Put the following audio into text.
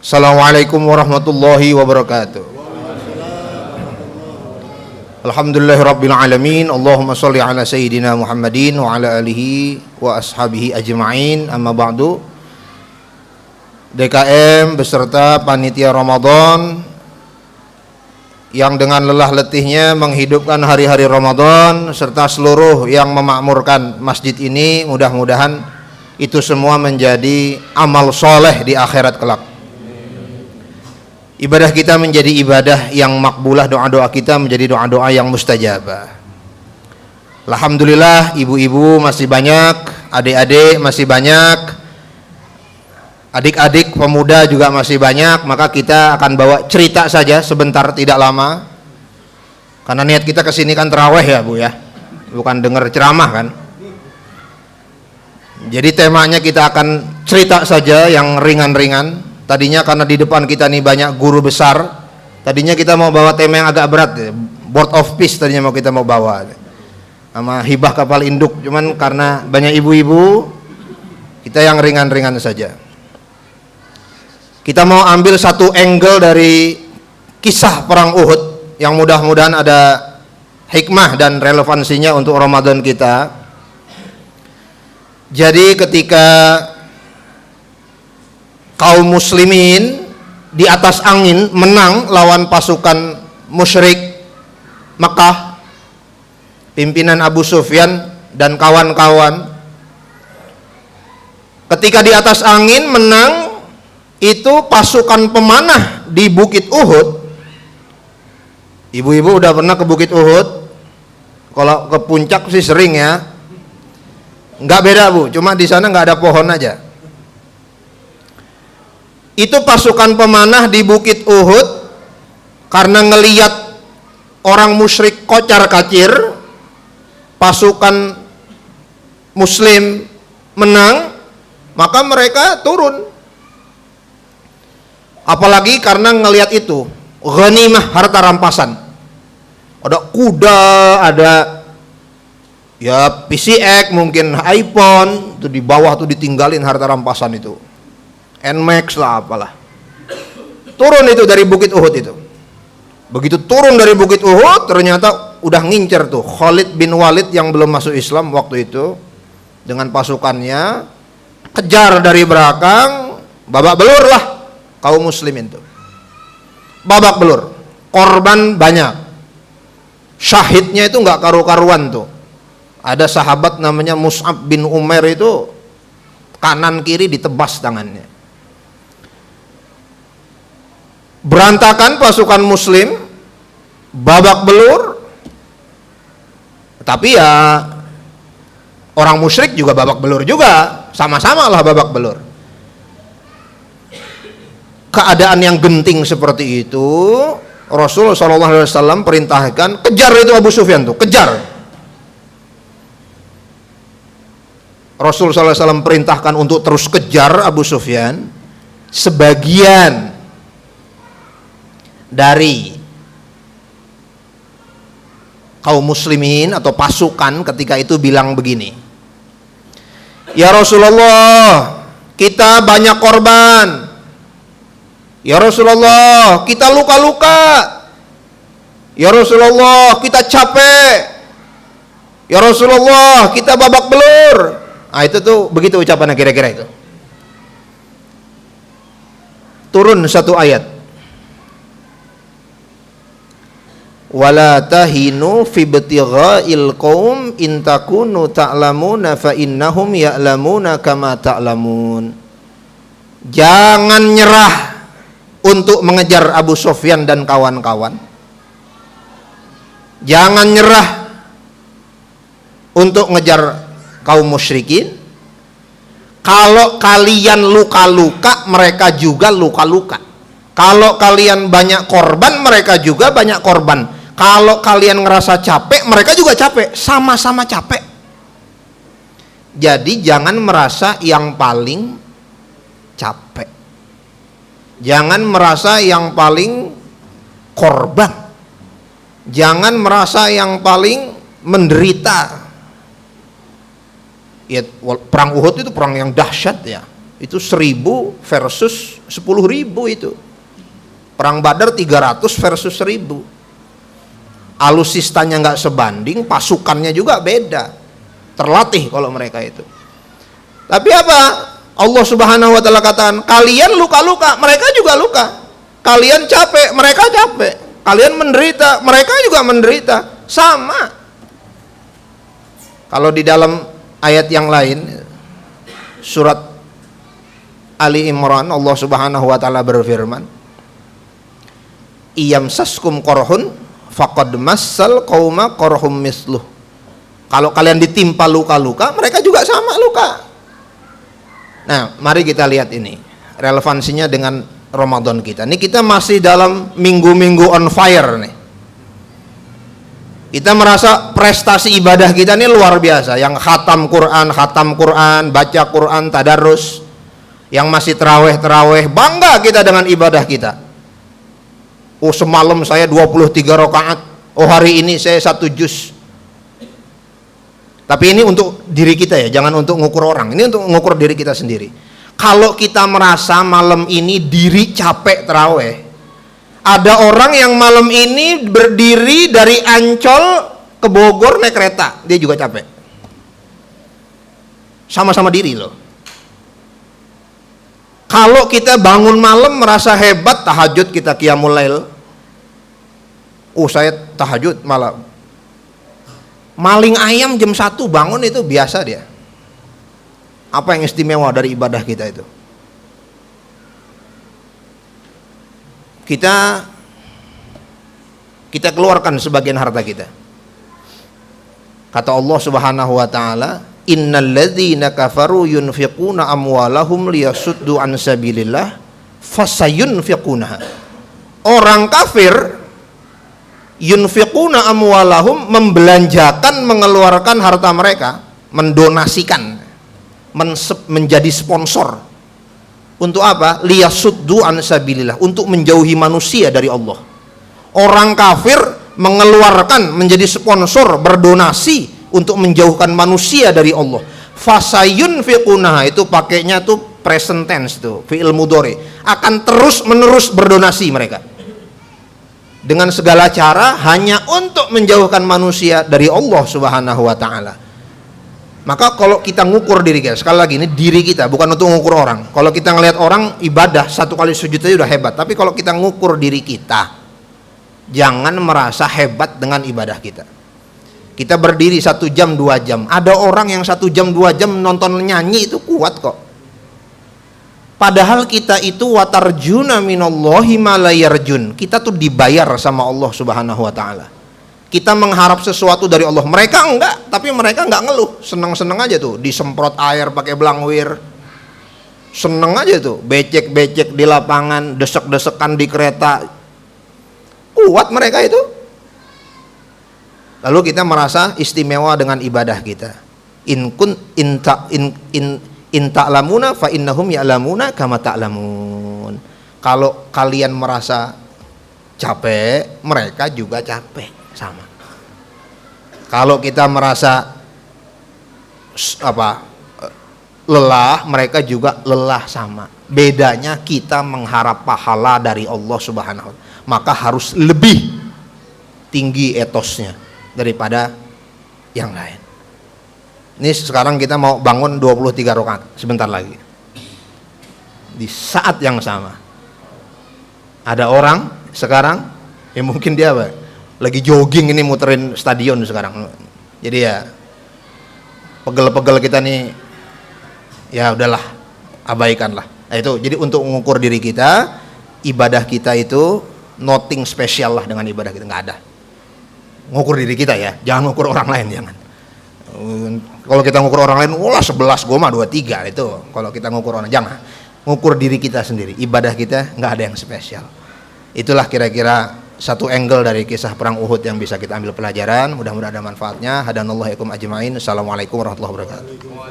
Assalamualaikum warahmatullahi wabarakatuh. Alhamdulillahirabbil alamin. Allahumma shalli ala sayyidina Muhammadin wa ala alihi wa ashabihi ajma'in. Amma ba'du. DKM beserta panitia Ramadan yang dengan lelah letihnya menghidupkan hari-hari Ramadan serta seluruh yang memakmurkan masjid ini, mudah-mudahan itu semua menjadi amal soleh di akhirat kelak. Ibadah kita menjadi ibadah yang makbulah, doa-doa kita menjadi doa-doa yang mustajabah. Alhamdulillah, ibu-ibu masih banyak, adik-adik masih banyak, adik-adik pemuda juga masih banyak. Maka kita akan bawa cerita saja sebentar, tidak lama. Karena niat kita kesini kan terawih ya Bu ya, bukan dengar ceramah kan. Jadi temanya kita akan cerita saja yang ringan-ringan. Tadinya karena di depan kita nih banyak guru besar, tadinya kita mau bawa tema yang agak berat, Board of Peace tadinya kita mau bawa sama hibah kapal induk, cuman karena banyak ibu-ibu, kita yang ringan-ringan saja. Kita mau ambil satu angle dari kisah perang Uhud yang mudah-mudahan ada hikmah dan relevansinya untuk Ramadan kita. Jadi ketika kaum muslimin di atas angin menang lawan pasukan musyrik Mekah, pimpinan Abu Sufyan dan kawan-kawan. Ketika di atas angin menang, itu pasukan pemanah di Bukit Uhud. Ibu-ibu udah pernah ke Bukit Uhud? Kalau ke puncak sih sering ya. Nggak beda Bu, cuma di sana nggak ada pohon aja. Itu pasukan pemanah di Bukit Uhud karena ngeliat orang musyrik kocar-kacir, pasukan muslim menang, maka mereka turun. Apalagi karena ngeliat itu ghanimah, harta rampasan. Ada kuda, ada ya PCX, mungkin iPhone, itu di bawah tuh ditinggalin harta rampasan itu. Nmax lah apalah. Turun itu dari Bukit Uhud itu. Begitu turun dari Bukit Uhud, ternyata udah ngincer tuh Khalid bin Walid yang belum masuk Islam waktu itu dengan pasukannya, kejar dari belakang, babak belur lah kaum muslimin tuh. Babak belur, korban banyak. Syahidnya itu nggak karu-karuan tuh. Ada sahabat namanya Mus'ab bin Umair itu kanan kiri ditebas tangannya. Berantakan pasukan muslim, babak belur. Tapi ya orang musyrik juga babak belur juga, sama-sama lah babak belur. Keadaan yang genting seperti itu, Rasulullah SAW perintahkan, kejar itu Abu Sufyan tuh, kejar. Rasulullah SAW perintahkan untuk terus kejar Abu Sufyan. Sebagian dari kaum muslimin atau pasukan ketika itu bilang begini, ya Rasulullah, kita banyak korban. Ya Rasulullah, kita luka-luka. Ya Rasulullah, kita capek. Ya Rasulullah, kita babak belur. Nah itu tuh begitu ucapannya kira-kira itu. Turun satu ayat. Wala tahinu fi ibtigha'il qaum in takunu ta'lamuna fa innahum ya'lamuna kama ta'lamun. Jangan nyerah untuk mengejar Abu Sufyan dan kawan-kawan. Jangan nyerah untuk ngejar kaum musyrikin. Kalau kalian luka-luka, mereka juga luka-luka. Kalau kalian banyak korban, mereka juga banyak korban. Kalau kalian ngerasa capek, mereka juga capek, sama-sama capek. Jadi jangan merasa yang paling capek. Jangan merasa yang paling korban. Jangan merasa yang paling menderita. Ya, perang Uhud itu perang yang dahsyat ya. Itu 1000 versus 10.000 itu. Perang Badar 300 versus 1000. Alusistanya nggak sebanding, pasukannya juga beda. Terlatih kalau mereka itu. Tapi apa? Allah Subhanahu wa taala katakan, kalian luka-luka, mereka juga luka. Kalian capek, mereka capek. Kalian menderita, mereka juga menderita. Sama. Kalau di dalam ayat yang lain, surat Ali Imran, Allah Subhanahu wa taala berfirman, "Iyamsaskum qarhun faqad massal qauma qarhum misluh." Kalau kalian ditimpa luka-luka, mereka juga sama luka. Nah, mari kita lihat ini relevansinya dengan Ramadan kita. Ini kita masih dalam minggu-minggu on fire nih. Kita merasa prestasi ibadah kita ini luar biasa. Yang khatam Quran, baca Quran, tadarus. Yang masih terawih, bangga kita dengan ibadah kita. Oh, semalam saya 23 rakaat. Oh, hari ini saya 1 juz. Tapi ini untuk diri kita ya, jangan untuk ngukur orang. Ini untuk ngukur diri kita sendiri. Kalau kita merasa malam ini diri capek terawih, ada orang yang malam ini berdiri dari Ancol ke Bogor naik kereta, dia juga capek. Sama-sama diri loh. Kalau kita bangun malam merasa hebat, tahajud kita qiyamul lail. Oh, saya tahajud malam. Maling ayam jam 1 bangun itu biasa dia. Apa yang istimewa dari ibadah kita itu? Kita keluarkan sebagian harta kita. Kata Allah Subhanahu wa taala, "Innal ladzina kafaru yunfiquna amwalahum liyasuddu an sabilillah fasayunfiqunaha." Orang kafir yunfiquna amwalahum, membelanjakan, mengeluarkan harta mereka, mendonasikan, menjadi sponsor. Untuk apa? Liyasuddu an sabilillah, untuk menjauhi manusia dari Allah. Orang kafir mengeluarkan, menjadi sponsor, berdonasi untuk menjauhkan manusia dari Allah. Fasayunfiqunaha itu pakainya tuh present tense tuh, fi'il mudhari. Akan terus menerus berdonasi mereka. Dengan segala cara hanya untuk menjauhkan manusia dari Allah Subhanahu wa taala. Maka kalau kita ngukur diri kita, sekali lagi ini diri kita, bukan untuk ngukur orang. Kalau kita ngelihat orang ibadah 1 kali sujud aja udah hebat, tapi kalau kita ngukur diri kita, jangan merasa hebat dengan ibadah kita. Kita berdiri 1 jam 2 jam. Ada orang yang 1 jam 2 jam nonton nyanyi itu kuat kok. Padahal kita itu watarjuna minallahi ma la yarjun. Kita tuh dibayar sama Allah Subhanahu wa taala. Kita mengharap sesuatu dari Allah. Mereka enggak, tapi mereka enggak ngeluh. Seneng-seneng aja tuh, disemprot air pakai belangwir. Seneng aja tuh, becek-becek di lapangan, desek-desekan di kereta. Kuat mereka itu. Lalu kita merasa istimewa dengan ibadah kita. In ta'lamuna fa innahum ya'lamuna kama ta'lamun. Kalau kalian merasa capek, mereka juga capek, sama. Kalau kita merasa lelah, mereka juga lelah, sama. Bedanya kita mengharap pahala dari Allah Subhanahu wa taala, maka harus lebih tinggi etosnya daripada yang lain. Ini sekarang kita mau bangun 23 rakaat sebentar lagi. Di saat yang sama ada orang sekarang ya mungkin dia lagi jogging ini muterin stadion sekarang. Jadi ya pegel-pegel kita nih ya udahlah, abaikanlah. Nah, itu jadi untuk mengukur diri kita, ibadah kita itu nothing spesial lah dengan ibadah kita, nggak ada. Ngukur diri kita ya, jangan ngukur orang lain, jangan. Kalau kita ngukur orang lain, wah 11 gua mah 23 itu. Kalau kita ngukur orang, jangan. Ngukur diri kita sendiri. Ibadah kita nggak ada yang spesial. Itulah kira-kira satu angle dari kisah perang Uhud yang bisa kita ambil pelajaran. Mudah-mudahan ada manfaatnya. Hadanallahu ikum ajmain. Assalamualaikum warahmatullahi wabarakatuh.